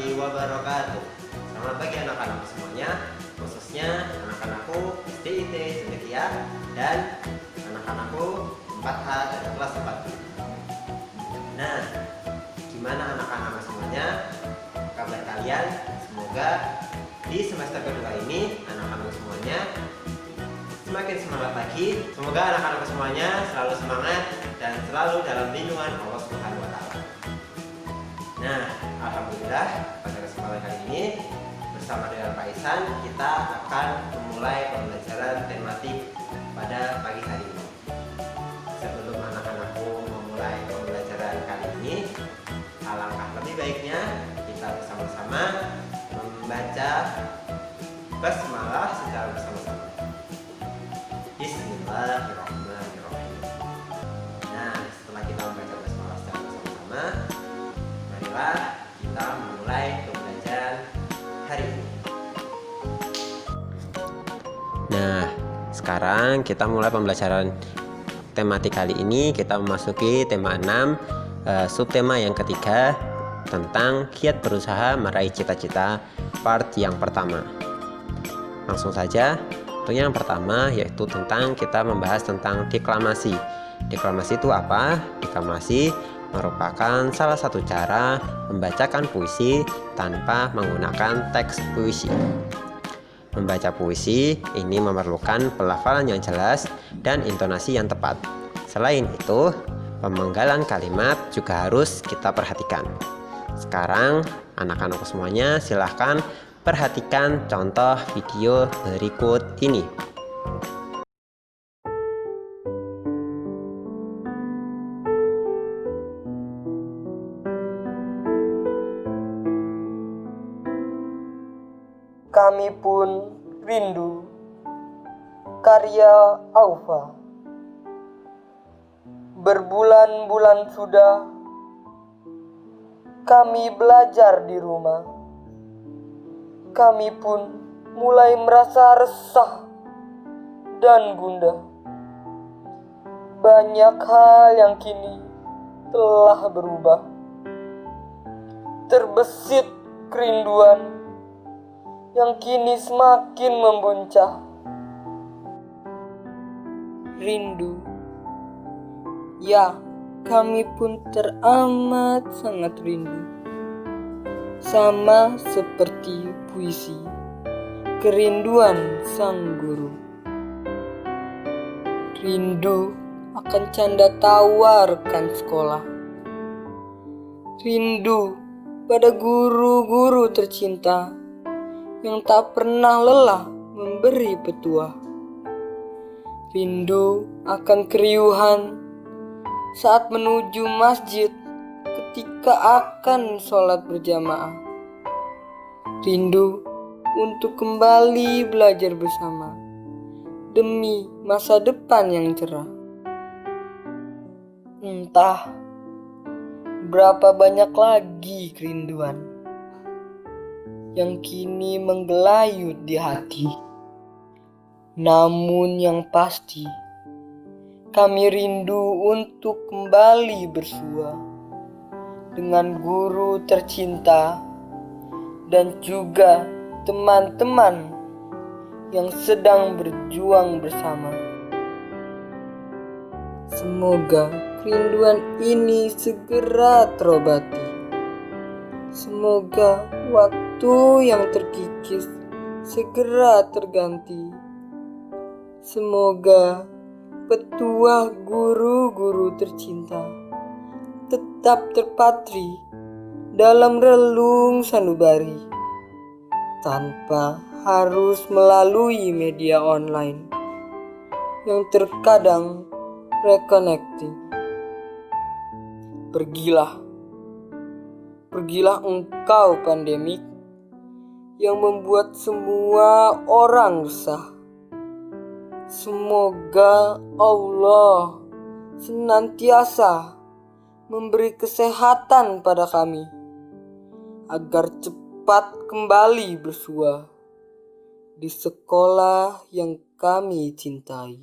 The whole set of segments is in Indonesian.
warahmatullahi wabarakatuh. Selamat pagi anak-anak semuanya, khususnya anak-anakku SDIT Cendekia dan anak-anakku 4H dari kelas 4. Nah, gimana anak-anak semuanya? Kabar kalian? Semoga di semester kedua ini anak-anak semuanya semakin semangat lagi. Semoga anak-anak semuanya selalu semangat dan selalu dalam lindungan Allah Subhanahu wa taala. Nah, alhamdulillah pada kesempatan kali ini bersama dengan Pak Ihsan kita akan memulai pembelajaran tematik pada pagi hari ini. Sebelum anak-anakku memulai pembelajaran kali ini, alangkah lebih baiknya kita bersama-sama membaca basmalah secara bersama-sama. Bismillahirrahmanirrahim. Nah, setelah kita membaca basmalah secara bersama-sama, marilah kita memulai pembelajaran hari ini. Nah, sekarang kita mulai pembelajaran tematik kali ini. Kita memasuki tema 6, subtema yang ketiga tentang giat berusaha meraih cita-cita, part yang pertama. Langsung saja. Tentunya yang pertama yaitu tentang kita membahas tentang deklamasi. Deklamasi itu apa? Deklamasi merupakan salah satu cara membacakan puisi tanpa menggunakan teks puisi. Membaca puisi ini memerlukan pelafalan yang jelas dan intonasi yang tepat. Selain itu, pemenggalan kalimat juga harus kita perhatikan. Sekarang, anak-anak semuanya silahkan perhatikan contoh video berikut ini. Kami pun rindu. Karya Aufa. Berbulan-bulan sudah kami belajar di rumah. Kami pun mulai merasa resah dan gundah. Banyak hal yang kini telah berubah. Terbesit kerinduan yang kini semakin membuncah. Rindu. Ya, kami pun teramat sangat rindu. Sama seperti puisi, kerinduan sang guru. Rindu akan canda tawarkan sekolah. Rindu pada guru-guru tercinta yang tak pernah lelah memberi petuah. Rindu akan keriuhan saat menuju masjid ketika akan sholat berjamaah. Rindu untuk kembali belajar bersama demi masa depan yang cerah. Entah berapa banyak lagi kerinduan yang kini menggelayut di hati. Namun yang pasti, kami rindu untuk kembali bersua dengan guru tercinta dan juga teman-teman yang sedang berjuang bersama. Semoga kerinduan ini segera terobati. Semoga waktu yang terkikis segera terganti. Semoga petuah guru-guru tercinta tetap terpatri dalam relung sanubari tanpa harus melalui media online yang terkadang reconnecting. Pergilah engkau pandemik yang membuat semua orang resah. Semoga Allah senantiasa memberi kesehatan pada kami agar cepat kembali bersua di sekolah yang kami cintai.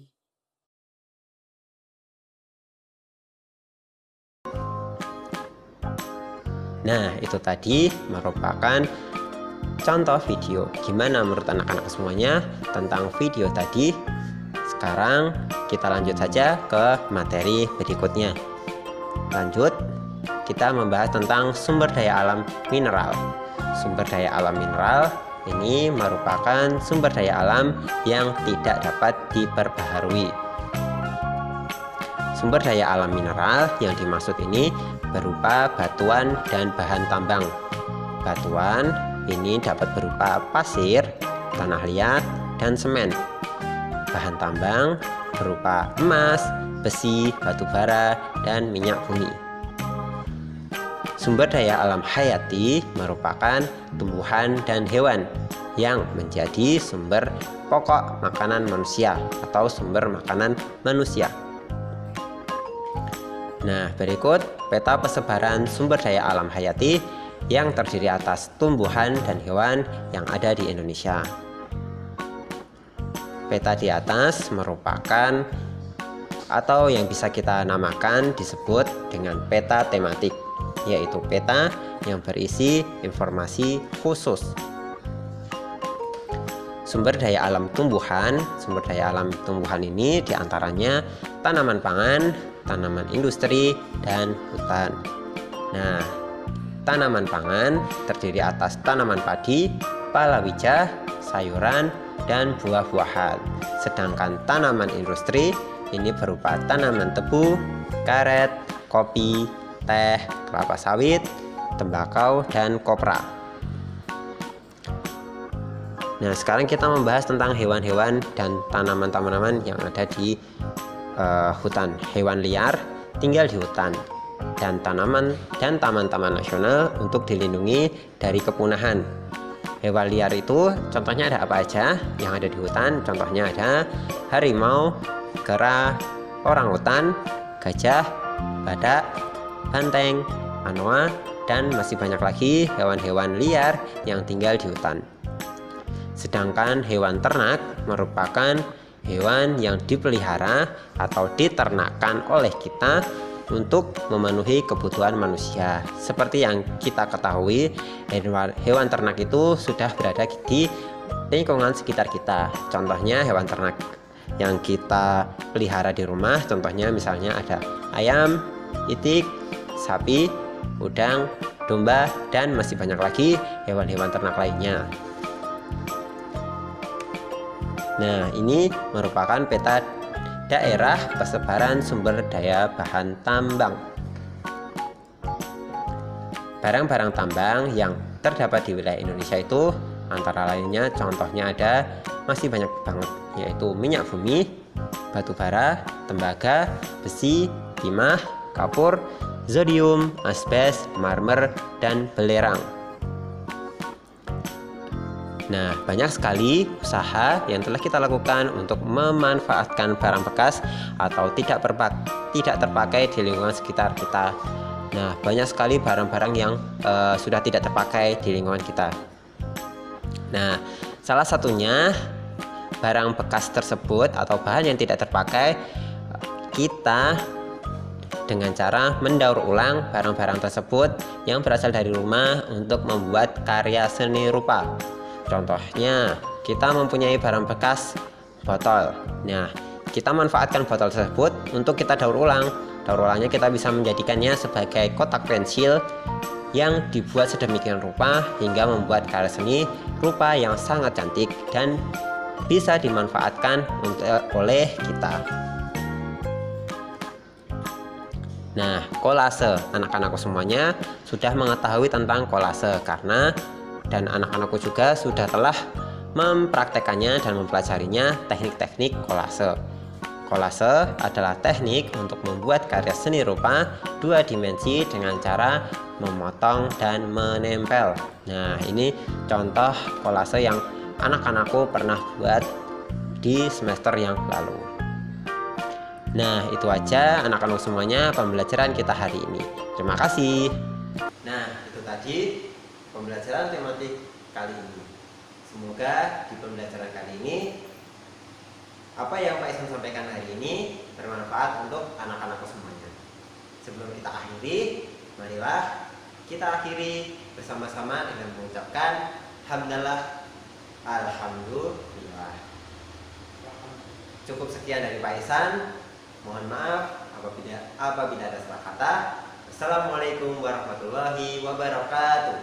Nah, itu tadi merupakan contoh video gimana menurut anak-anak semuanya tentang video tadi. Sekarang kita lanjut saja ke materi berikutnya. Lanjut, kita membahas tentang sumber daya alam mineral. Sumber daya alam mineral ini merupakan sumber daya alam yang tidak dapat diperbaharui. Sumber daya alam mineral yang dimaksud ini berupa batuan dan bahan tambang. Batuan ini dapat berupa pasir, tanah liat, dan semen. Bahan tambang berupa emas, besi, batu bara, dan minyak bumi. Sumber daya alam hayati merupakan tumbuhan dan hewan yang menjadi sumber pokok makanan manusia atau sumber makanan manusia. Nah, berikut peta persebaran sumber daya alam hayati yang terdiri atas tumbuhan dan hewan yang ada di Indonesia. Peta di atas merupakan atau yang bisa kita namakan disebut dengan peta tematik, yaitu peta yang berisi informasi khusus. Sumber daya alam tumbuhan ini diantaranya tanaman pangan, tanaman industri, dan hutan. Nah, tanaman pangan terdiri atas tanaman padi, palawija, sayuran, dan buah-buahan. Sedangkan tanaman industri ini berupa tanaman tebu, karet, kopi, teh, kelapa sawit, tembakau, dan kopra. Nah, sekarang kita membahas tentang hewan-hewan dan tanaman-tanaman yang ada di hutan. Hewan liar tinggal di hutan, dan tanaman dan taman-taman nasional untuk dilindungi dari kepunahan. Hewan liar itu contohnya ada apa aja yang ada di hutan? Contohnya ada harimau, kera, orangutan, gajah, badak, banteng, anoa, dan masih banyak lagi hewan-hewan liar yang tinggal di hutan. Sedangkan hewan ternak merupakan hewan yang dipelihara atau diternakkan oleh kita untuk memenuhi kebutuhan manusia. Seperti yang kita ketahui, hewan ternak itu sudah berada di lingkungan sekitar kita. Contohnya hewan ternak yang kita pelihara di rumah, contohnya misalnya ada ayam, itik, sapi, udang, domba, dan masih banyak lagi hewan-hewan ternak lainnya. Nah, ini merupakan peta daerah persebaran sumber daya bahan tambang. Barang-barang tambang yang terdapat di wilayah Indonesia itu antara lainnya contohnya ada masih banyak banget, yaitu minyak bumi, batu bara, tembaga, besi, timah, kapur, zodium, asbes, marmer, dan belerang. Nah, banyak sekali usaha yang telah kita lakukan untuk memanfaatkan barang bekas atau tidak terpakai di lingkungan sekitar kita. Nah, banyak sekali barang-barang yang sudah tidak terpakai di lingkungan kita. Nah, salah satunya barang bekas tersebut atau bahan yang tidak terpakai, kita dengan cara mendaur ulang barang-barang tersebut yang berasal dari rumah untuk membuat karya seni rupa. Contohnya, kita mempunyai barang bekas botol. Nah, kita manfaatkan botol tersebut untuk kita daur ulang. Daur ulangnya kita bisa menjadikannya sebagai kotak pensil yang dibuat sedemikian rupa hingga membuat karya seni rupa yang sangat cantik dan bisa dimanfaatkan oleh kita. Nah, kolase, anak-anakku semuanya sudah mengetahui tentang kolase dan anak-anakku juga telah mempraktekannya dan mempelajarinya teknik-teknik kolase. Kolase adalah teknik untuk membuat karya seni rupa 2 dimensi dengan cara memotong dan menempel. Nah, ini contoh kolase yang anak-anakku pernah buat di semester yang lalu. Nah, itu aja anak-anak semuanya pembelajaran kita hari ini. Terima kasih. Nah, itu tadi pembelajaran tematik kali ini. Semoga di pembelajaran kali ini apa yang Pak Isman sampaikan hari ini bermanfaat untuk anak-anakku semuanya. Sebelum kita akhiri, marilah kita akhiri bersama-sama dengan mengucapkan hamdalah, alhamdulillah. Cukup sekian dari Pak Ihsan. Mohon maaf apabila ada salah kata. Assalamualaikum warahmatullahi wabarakatuh.